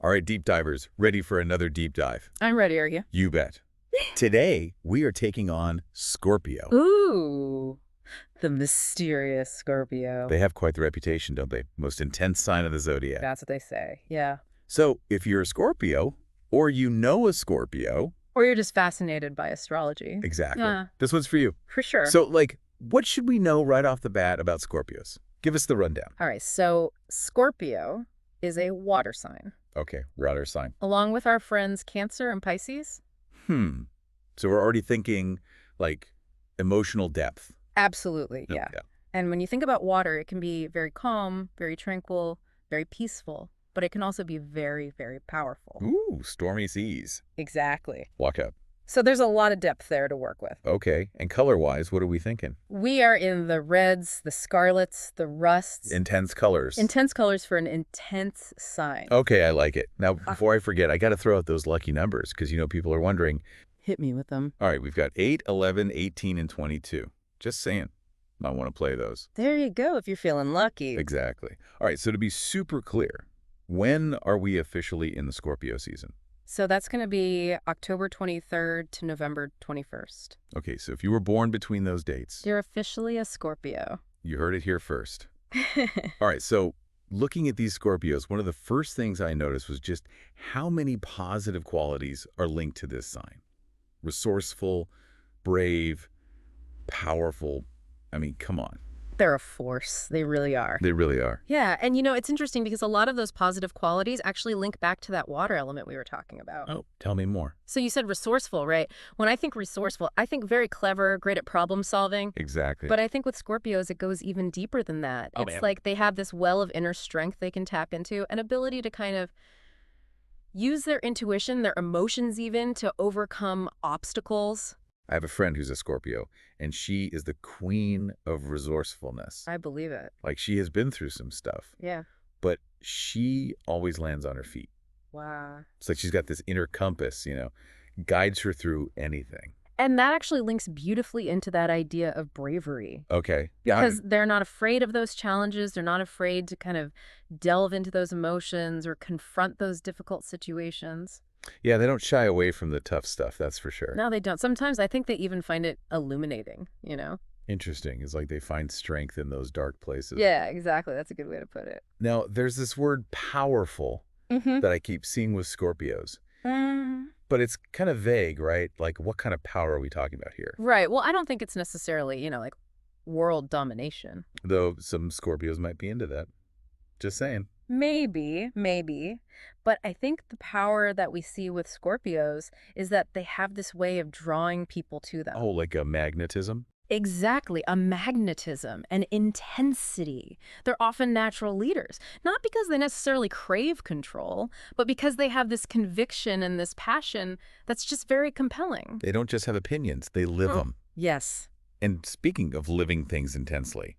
All right, deep divers, ready for another deep dive? I'm ready, are you? You bet. Today, we are taking on Scorpio. Ooh, the mysterious Scorpio. They have quite the reputation, don't they? Most intense sign of the zodiac. That's what they say, yeah. So, if you're a Scorpio, or you know a Scorpio... Or you're just fascinated by astrology. Exactly. This one's for you. For sure. So, what should we know right off the bat about Scorpios? Give us the rundown. All right, so Scorpio is a water sign. Okay, water sign. Along with our friends Cancer and Pisces. So we're already thinking, emotional depth. Absolutely, yeah. And when you think about water, it can be very calm, very tranquil, very peaceful, but it can also be very, very powerful. Ooh, stormy seas. Exactly. Walk up. So there's a lot of depth there to work with. Okay, and color-wise, what are we thinking? We are in the reds, the scarlets, the rusts. Intense colors. Intense colors for an intense sign. Okay, I like it. Now, before I forget, I got to throw out those lucky numbers because, people are wondering. Hit me with them. All right, we've got 8, 11, 18, and 22. Just saying. Might want to play those. There you go, if you're feeling lucky. Exactly. All right, so to be super clear, when are we officially in the Scorpio season? So that's going to be October 23rd to November 21st. Okay, so if you were born between those dates... You're officially a Scorpio. You heard it here first. All right, so looking at these Scorpios, one of the first things I noticed was just how many positive qualities are linked to this sign. Resourceful, brave, powerful. I mean, come on. They're a force. They really are. They really are. Yeah, and it's interesting because a lot of those positive qualities actually link back to that water element we were talking about. Oh, tell me more. So you said resourceful, right? When I think resourceful, I think very clever, great at problem solving. Exactly. But I think with Scorpios, it goes even deeper than that. Oh, it's man. like they have this well of inner strength they can tap into, an ability to kind of use their intuition, their emotions even, to overcome obstacles. I have a friend who's a Scorpio, and she is the queen of resourcefulness. I believe it. She has been through some stuff. Yeah. But she always lands on her feet. Wow. It's like she's got this inner compass, guides her through anything. And that actually links beautifully into that idea of bravery. Okay. Because they're not afraid of those challenges. They're not afraid to kind of delve into those emotions or confront those difficult situations. Yeah, they don't shy away from the tough stuff, that's for sure. No, they don't. Sometimes I think they even find it illuminating, Interesting. It's like they find strength in those dark places. Yeah, exactly. That's a good way to put it. Now, there's this word powerful that I keep seeing with Scorpios. But it's kind of vague, right? Like, what kind of power are we talking about here? Right. Well, I don't think it's necessarily, world domination. Though some Scorpios might be into that. Just saying. Maybe. But I think the power that we see with Scorpios is that they have this way of drawing people to them. Oh, like a magnetism? Exactly. A magnetism, an intensity. They're often natural leaders, not because they necessarily crave control, but because they have this conviction and this passion that's just very compelling. They don't just have opinions, they live them. Yes. And speaking of living things intensely,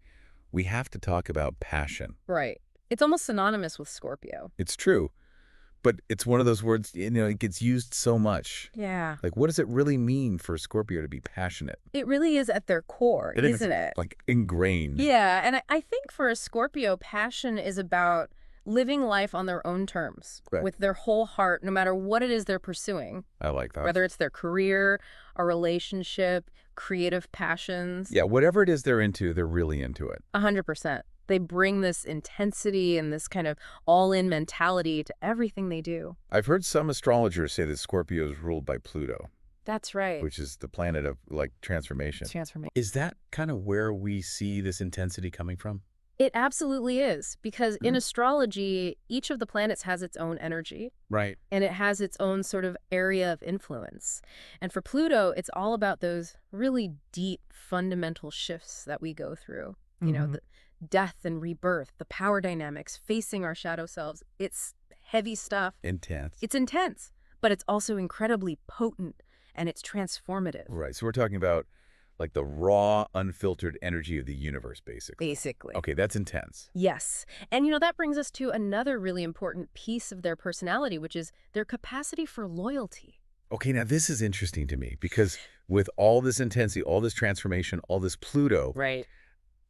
we have to talk about passion. Right. It's almost synonymous with Scorpio. It's true. But it's one of those words, it gets used so much. Yeah. Like, what does it really mean for a Scorpio to be passionate? It really is at their core, isn't it? Like, ingrained. Yeah, and I think for a Scorpio, passion is about living life on their own terms, with their whole heart, no matter what it is they're pursuing. I like that. Whether it's their career, a relationship, creative passions. Yeah, whatever it is they're into, they're really into it. 100%. They bring this intensity and this kind of all-in mentality to everything they do. I've heard some astrologers say that Scorpio is ruled by Pluto. That's right. Which is the planet of, transformation. Transformation. Is that kind of where we see this intensity coming from? It absolutely is, because in astrology, each of the planets has its own energy. Right. And it has its own sort of area of influence. And for Pluto, it's all about those really deep, fundamental shifts that we go through. The death and rebirth, the power dynamics, facing our shadow selves. It's heavy stuff. Intense. It's intense, but it's also incredibly potent, and it's transformative. Right. So we're talking about the raw, unfiltered energy of the universe, basically. Basically. Okay, that's intense. Yes. And, that brings us to another really important piece of their personality, which is their capacity for loyalty. Okay, now this is interesting to me because with all this intensity, all this transformation, all this Pluto, right?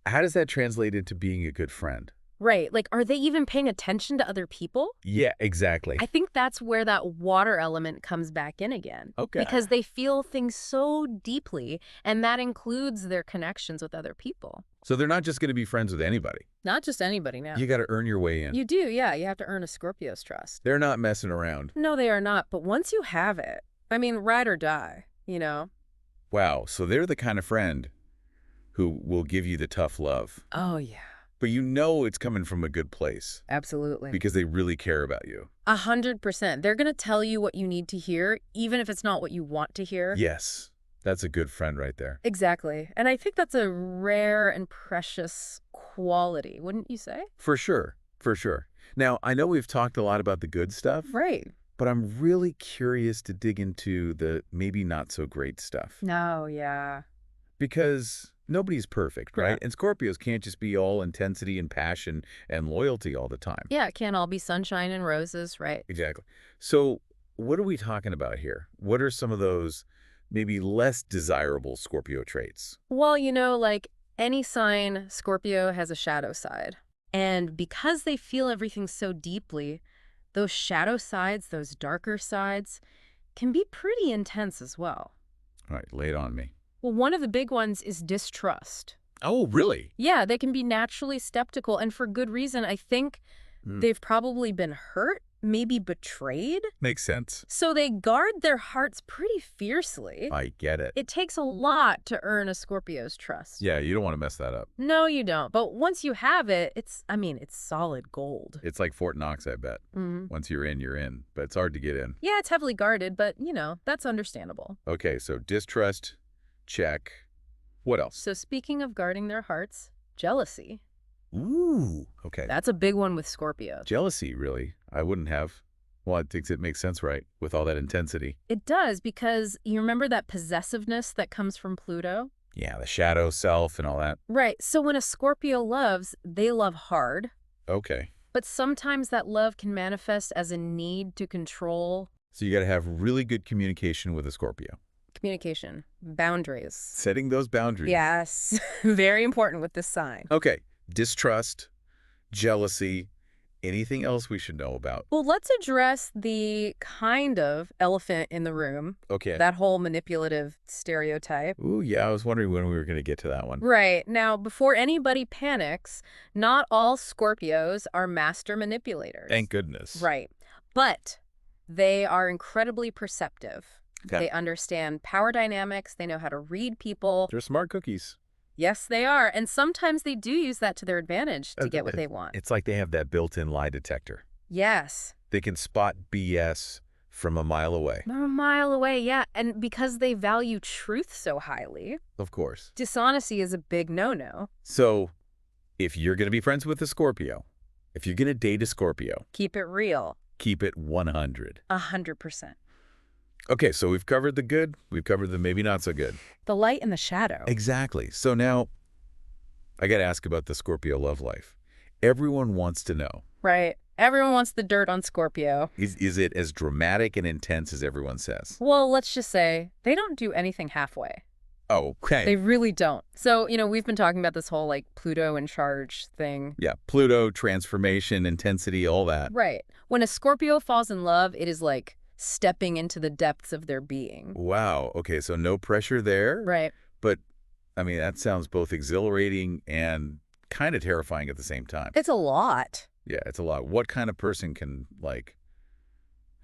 how does that translate into being a good friend? Right. Like, are they even paying attention to other people? Yeah, exactly. I think that's where that water element comes back in again. Okay. Because they feel things so deeply, and that includes their connections with other people. So they're not just going to be friends with anybody. Not just anybody now. You got to earn your way in. You do, yeah. You have to earn a Scorpio's trust. They're not messing around. No, they are not. But once you have it, I mean, ride or die, you know? Wow, so they're the kind of friend who will give you the tough love. Oh, yeah. But you know it's coming from a good place Absolutely. because they really care about you. 100%. They're going to tell you what you need to hear, even if it's not what you want to hear. Yes, that's a good friend right there. Exactly. And I think that's a rare and precious quality, wouldn't you say? For sure, for sure. Now, I know we've talked a lot about the good stuff, Right. but I'm really curious to dig into the maybe not so great stuff. No, yeah. Because nobody's perfect, right? Yeah. And Scorpios can't just be all intensity and passion and loyalty all the time. Yeah, it can't all be sunshine and roses, right? Exactly. So what are we talking about here? What are some of those maybe less desirable Scorpio traits? Well, you know, like any sign, Scorpio has a shadow side. And because they feel everything so deeply, those shadow sides, those darker sides, can be pretty intense as well. All right, lay it on me. Well, one of the big ones is distrust. Oh, really? Yeah, they can be naturally skeptical, and for good reason. I think they've probably been hurt, maybe betrayed. Makes sense. So they guard their hearts pretty fiercely. I get it. It takes a lot to earn a Scorpio's trust. Yeah, you don't want to mess that up. No, you don't. But once you have it, it's solid gold. It's like Fort Knox, I bet. Once you're in, you're in. But it's hard to get in. Yeah, it's heavily guarded, but, that's understandable. Okay, so distrust, check. What else? So speaking of guarding their hearts, jealousy. Ooh, okay. That's a big one with Scorpio. Jealousy, really? I wouldn't have. Well, I think it makes sense, right? With all that intensity. It does, because you remember that possessiveness that comes from Pluto? Yeah, the shadow self and all that. Right. So when a Scorpio loves, they love hard. Okay. But sometimes that love can manifest as a need to control. So you got to have really good communication with a Scorpio. Communication. Boundaries. Setting those boundaries. Yes. Very important with this sign. Okay. Distrust, jealousy, anything else we should know about? Well, let's address the kind of elephant in the room. Okay. That whole manipulative stereotype. Ooh, yeah, I was wondering when we were going to get to that one. Right. Now, before anybody panics, not all Scorpios are master manipulators. Thank goodness. Right. But they are incredibly perceptive. Okay. They understand power dynamics. They know how to read people. They're smart cookies. Yes, they are. And sometimes they do use that to their advantage to get what they want. It's like they have that built-in lie detector. Yes. They can spot BS from a mile away. They're a mile away, yeah. And because they value truth so highly, Of course. dishonesty is a big no-no. So if you're going to be friends with a Scorpio, if you're going to date a Scorpio, Keep it real. keep it 100. 100%. Okay, so we've covered the good. We've covered the maybe not so good. The light and the shadow. Exactly. So now I got to ask about the Scorpio love life. Everyone wants to know. Right. Everyone wants the dirt on Scorpio. Is it as dramatic and intense as everyone says? Well, let's just say they don't do anything halfway. Oh, okay. They really don't. So, we've been talking about this whole, Pluto in charge thing. Yeah, Pluto, transformation, intensity, all that. Right. When a Scorpio falls in love, it is like stepping into the depths of their being. Wow. Okay, so no pressure there. Right. But, I mean, that sounds both exhilarating and kind of terrifying at the same time. It's a lot. Yeah, it's a lot. What kind of person can,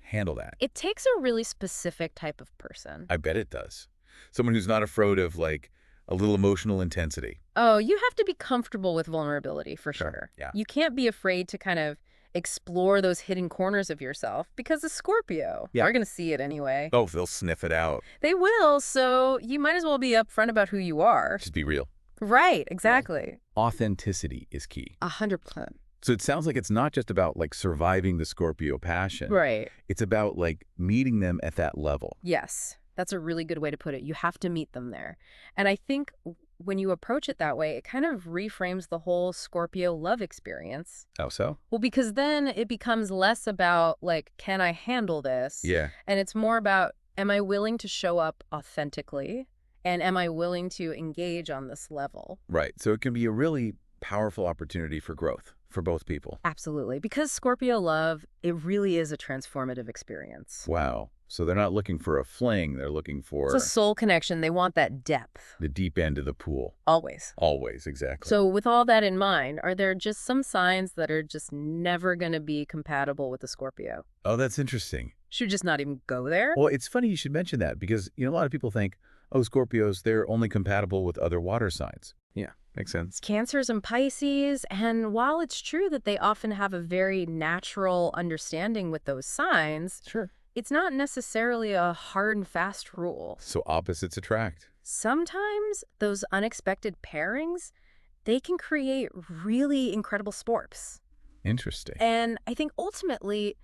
handle that? It takes a really specific type of person. I bet it does. Someone who's not afraid of, a little emotional intensity. Oh, you have to be comfortable with vulnerability, for sure. Yeah. You can't be afraid to kind of explore those hidden corners of yourself, because a Scorpio, Yeah. they're going to see it anyway. Oh, they'll sniff it out. They will, so you might as well be upfront about who you are. Just be real. Right, exactly. Authenticity is key. 100%. So it sounds like it's not just about, surviving the Scorpio passion. Right. It's about, meeting them at that level. Yes, that's a really good way to put it. You have to meet them there. And I think when you approach it that way, it kind of reframes the whole Scorpio love experience. How so? Well, because then it becomes less about, can I handle this? Yeah. And it's more about, am I willing to show up authentically? And am I willing to engage on this level? Right. So it can be a really powerful opportunity for growth, for both people. Absolutely. Because Scorpio love, it really is a transformative experience. Wow. So they're not looking for a fling. They're looking It's a for soul connection. They want that depth. the deep end of the pool. Always. Always, exactly. So with all that in mind, are there just some signs that are just never going to be compatible with the Scorpio? Oh, that's interesting. Should we just not even go there? Well, it's funny you should mention that because, a lot of people think, oh, Scorpios, they're only compatible with other water signs. Yeah, makes sense. Cancers and Pisces, and while it's true that they often have a very natural understanding with those signs, Sure. it's not necessarily a hard and fast rule. So opposites attract. Sometimes those unexpected pairings, they can create really incredible sporps. Interesting. And I think ultimately,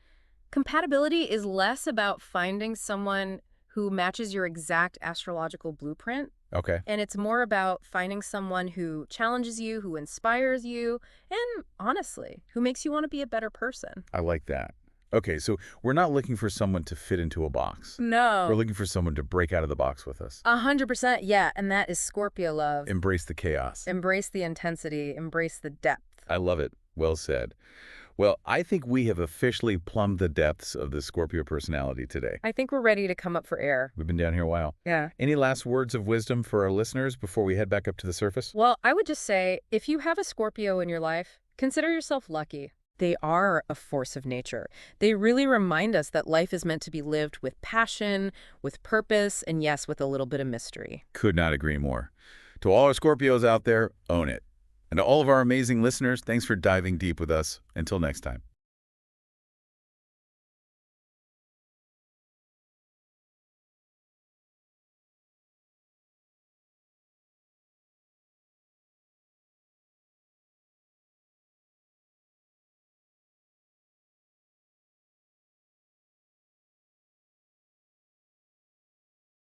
compatibility is less about finding someone who matches your exact astrological blueprint, Okay. and it's more about finding someone who challenges you, who inspires you, and honestly, who makes you want to be a better person. I like that. Okay, so we're not looking for someone to fit into a box. No. We're looking for someone to break out of the box with us. 100%, yeah, and that is Scorpio love. Embrace the chaos. Embrace the intensity, embrace the depth. I love it. Well said. Well, I think we have officially plumbed the depths of the Scorpio personality today. I think we're ready to come up for air. We've been down here a while. Yeah. Any last words of wisdom for our listeners before we head back up to the surface? Well, I would just say, if you have a Scorpio in your life, consider yourself lucky. They are a force of nature. They really remind us that life is meant to be lived with passion, with purpose, and yes, with a little bit of mystery. Could not agree more. To all our Scorpios out there, own it. And to all of our amazing listeners, thanks for diving deep with us. Until next time.